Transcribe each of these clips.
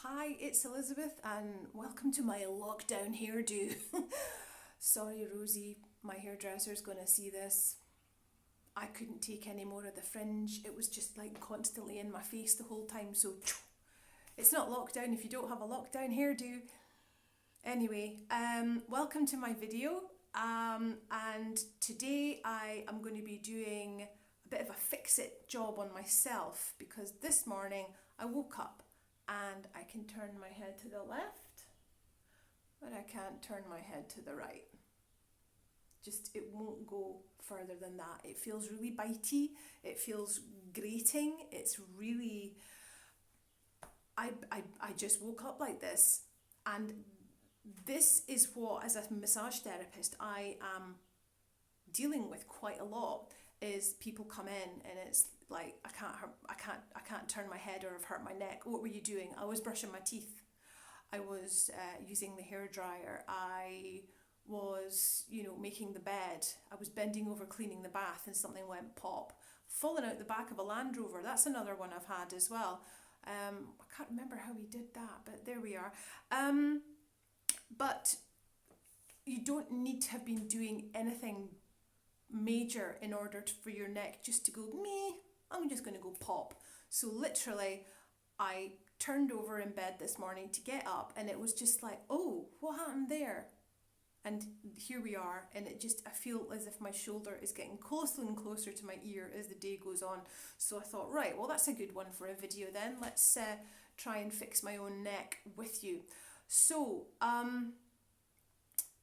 Hi, it's Elizabeth and welcome to my lockdown hairdo. Sorry Rosie, my hairdresser's gonna see this. I couldn't take any more of the fringe. It was just like constantly in my face the whole time, so it's not lockdown if you don't have a lockdown hairdo. Anyway, welcome to my video. And today I am going to be doing a bit of a fix-it job on myself because this morning I woke up and I can turn my head to the left, but I can't turn my head to the right. Just, it won't go further than that. It feels really bitey, it feels grating, it's really... I just woke up like this, and this is what, as a massage therapist, I am dealing with quite a lot. Is people come in and it's like I can't turn my head, or I've hurt my neck. What were you doing? I was brushing my teeth. I was using the hairdryer. I was, making the bed. I was bending over cleaning the bath, and something went pop. Falling out the back of a Land Rover. That's another one I've had as well. I can't remember how we did that, but there we are. But you don't need to have been doing anything major in order for your neck just to go, me, I'm just going to go pop. So literally, I turned over in bed this morning to get up, and it was just like, oh, what happened there? And here we are, and I feel as if my shoulder is getting closer and closer to my ear as the day goes on. So I thought, right, well, that's a good one for a video then. Let's try and fix my own neck with you. So,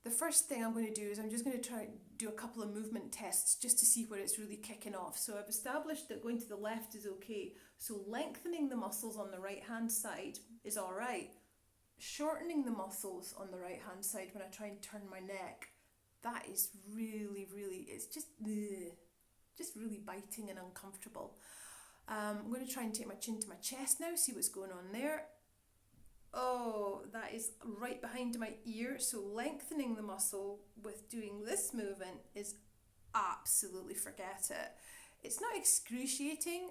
the first thing I'm going to do is I'm just going to try do a couple of movement tests just to see where it's really kicking off. So I've established that going to the left is okay. So lengthening the muscles on the right hand side is all right. Shortening the muscles on the right hand side when I try and turn my neck, that is really, it's just really biting and uncomfortable. I'm going to try and take my chin to my chest now, see what's going on there. Oh, that is right behind my ear. So lengthening the muscle with doing this movement is absolutely forget it. It's not excruciating.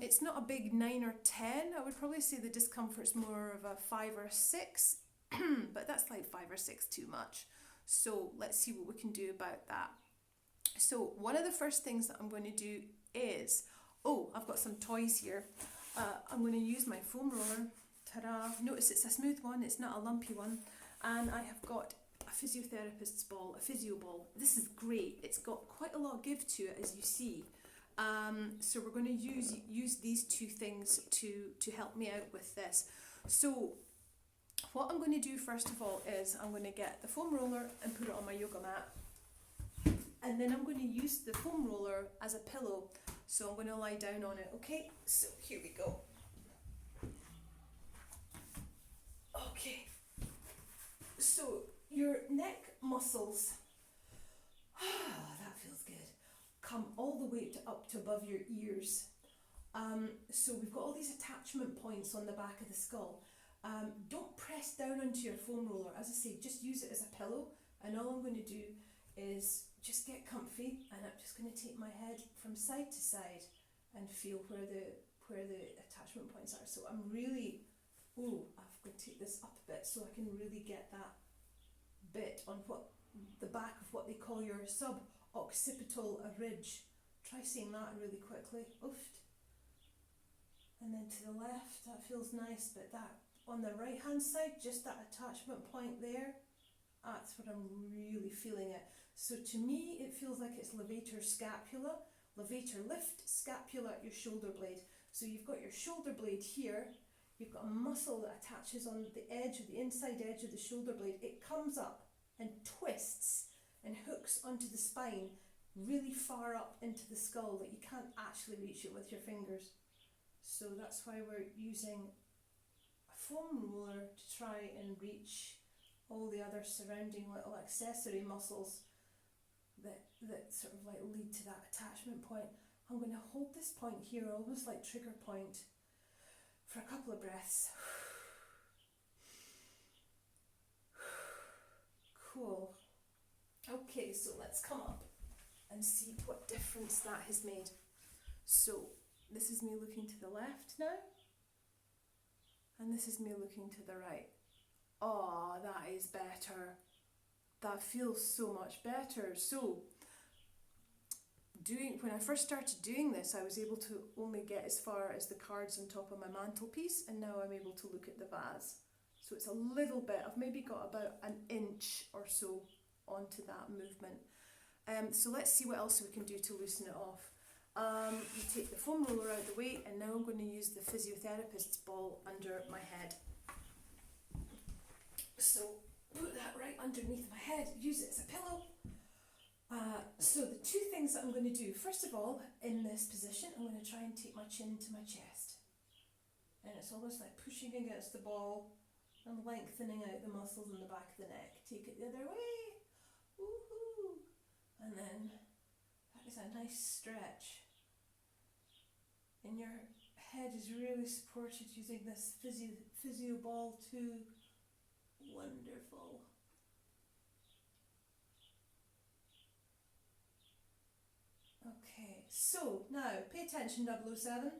It's not a big 9 or 10. I would probably say the discomfort's more of a 5 or 6, but that's like 5 or 6 too much. So let's see what we can do about that. So one of the first things that I'm going to do is, I've got some toys here. I'm going to use my foam roller. Ta-da! Notice it's a smooth one, it's not a lumpy one. And I have got a physiotherapist's ball, a physio ball. This is great. It's got quite a lot of give to it, as you see. So we're going to use these two things to help me out with this. So what I'm going to do first of all is I'm going to get the foam roller and put it on my yoga mat. And then I'm going to use the foam roller as a pillow. So I'm going to lie down on it. Okay, so here we go. Okay, so your neck muscles, that feels good, come all the way up to above your ears. So we've got all these attachment points on the back of the skull. Don't press down onto your foam roller. As I say, just use it as a pillow, and all I'm going to do is just get comfy, and I'm just going to take my head from side to side and feel where the attachment points are. So I'm really, I'm going to take this up a bit so I can really get that bit on the back of what they call your sub-occipital ridge. Try saying that really quickly. Ooft. And then to the left, that feels nice, but that on the right hand side, just that attachment point there, that's what I'm really feeling it. So to me, it feels like it's levator scapula, levator lift, scapula, your shoulder blade. So you've got your shoulder blade here. You've got a muscle that attaches on the edge of the inside edge of the shoulder blade. It comes up and twists and hooks onto the spine really far up into the skull that you can't actually reach it with your fingers. So that's why we're using a foam roller to try and reach all the other surrounding little accessory muscles that sort of like lead to that attachment point. I'm going to hold this point here, almost like trigger point, for a couple of breaths. Cool. Okay, so let's come up and see what difference that has made. So this is me looking to the left now, and And this is me looking to the right. Oh, that is better. That feels so much better. So, when I first started doing this, I was able to only get as far as the cards on top of my mantelpiece, and now I'm able to look at the vase. So it's a little bit, I've maybe got about an inch or so onto that movement. So let's see what else we can do to loosen it off. You take the foam roller out of the way, and now I'm going to use the physiotherapist's ball under my head. So put that right underneath my head, use it as a pillow. So the two things that I'm going to do, first of all, in this position, I'm going to try and take my chin to my chest. And it's almost like pushing against the ball and lengthening out the muscles in the back of the neck. Take it the other way. Woohoo! And then that is a nice stretch. And your head is really supported using this physio ball too. Wonderful. Okay, so now pay attention 007.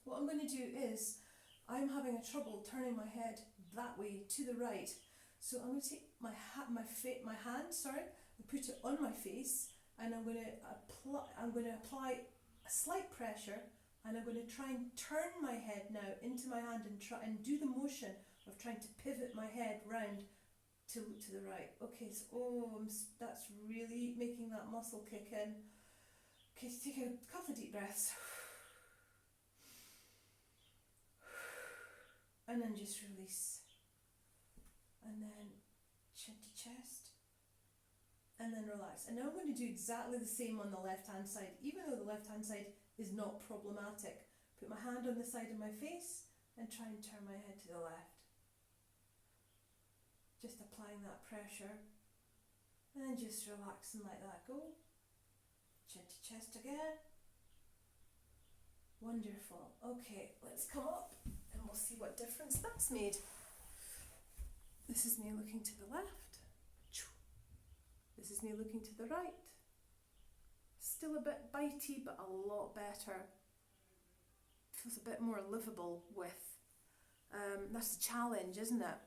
What I'm going to do is, I'm having a trouble turning my head that way to the right. So I'm going to take my hand, and put it on my face, and I'm going to apply a slight pressure, and I'm going to try and turn my head now into my hand and try and do the motion of trying to pivot my head round to look to the right. Okay, so that's really making that muscle kick in. Okay, so take a couple of deep breaths. And then just release. And then chin to chest. And then relax. And now I'm going to do exactly the same on the left hand side, even though the left hand side is not problematic. Put my hand on the side of my face and try and turn my head to the left. Just applying that pressure. And then just relax and let that go. Chin to chest again. Wonderful. Okay, let's come up and we'll see what difference that's made. This is me looking to the left. This is me looking to the right. Still a bit bitey, but a lot better. Feels a bit more livable with. That's the challenge, isn't it?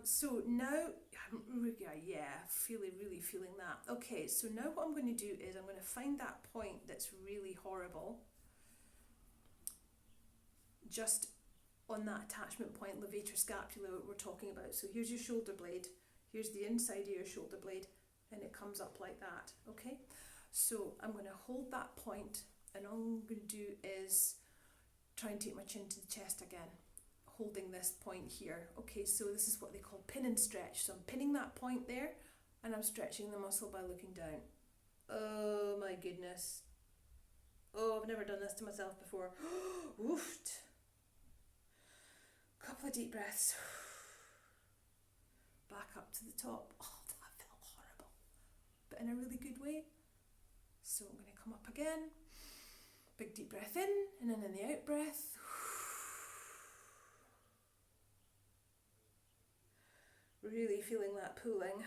So now, really feeling that. Okay, so now what I'm going to do is I'm going to find that point that's really horrible. Just on that attachment point, levator scapula we're talking about. So here's your shoulder blade, here's the inside of your shoulder blade, and it comes up like that, okay? So I'm going to hold that point, and all I'm going to do is try and take my chin to the chest again, holding this point here. Okay, so this is what they call pin and stretch. So I'm pinning that point there, and I'm stretching the muscle by looking down. Oh my goodness. Oh, I've never done this to myself before. Woofed. Couple of deep breaths. Back up to the top. Oh, that felt horrible, but in a really good way. So I'm going to come up again. Big deep breath in, and then in the out breath. Really feeling that pulling.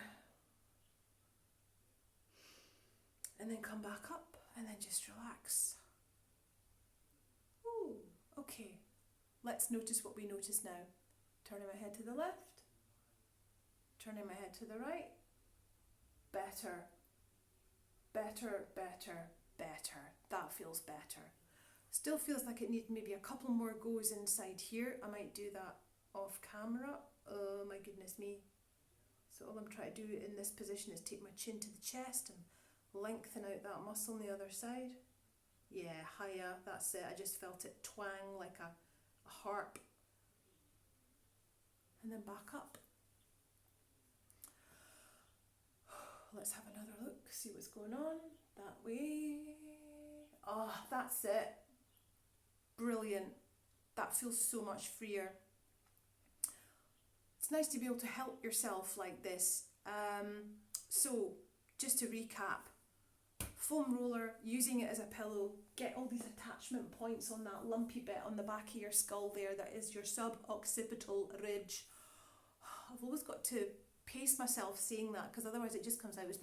And then come back up, and then just relax. Ooh, okay. Let's notice what we notice now. Turning my head to the left. Turning my head to the right. Better. Better, better, better. That feels better. Still feels like it needs maybe a couple more goes inside here. I might do that off camera. Oh my goodness me. So all I'm trying to do in this position is take my chin to the chest and lengthen out that muscle on the other side. Yeah, hiya, that's it. I just felt it twang like a harp. And then back up. Let's have another look, see what's going on. That way. Oh, that's it. Brilliant. That feels so much freer. It's nice to be able to help yourself like this. So, just to recap, foam roller, using it as a pillow, get all these attachment points on that lumpy bit on the back of your skull there, that is your sub-occipital ridge. I've always got to pace myself saying that, because otherwise it just comes out as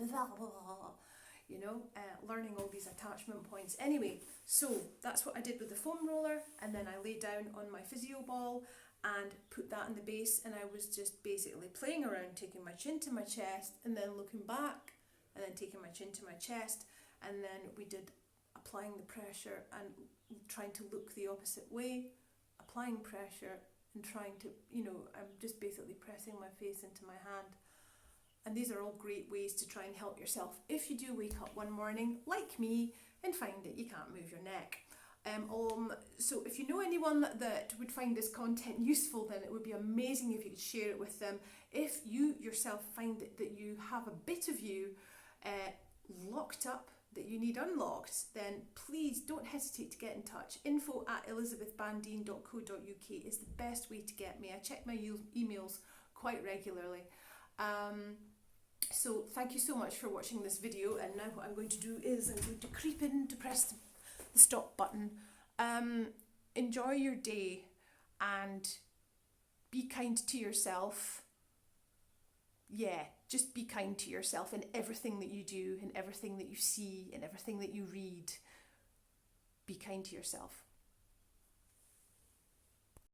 learning all these attachment points. Anyway, so that's what I did with the foam roller, and then I lay down on my physio ball, and put that in the base, and I was just basically playing around, taking my chin to my chest and then looking back and then taking my chin to my chest, and then we did applying the pressure and trying to look the opposite way, applying pressure and trying to, I'm just basically pressing my face into my hand. And these are all great ways to try and help yourself if you do wake up one morning like me and find that you can't move your neck. So if you know anyone that would find this content useful, then it would be amazing if you could share it with them. If you yourself find that you have a bit of you locked up that you need unlocked, then please don't hesitate to get in touch. info@elizabethbandine.co.uk is the best way to get me. I check my emails quite regularly. So thank you so much for watching this video, and now what I'm going to do is I'm going to creep in to press the stop button. Enjoy your day and be kind to yourself. Yeah, just be kind to yourself in everything that you do, in everything that you see, in everything that you read. Be kind to yourself.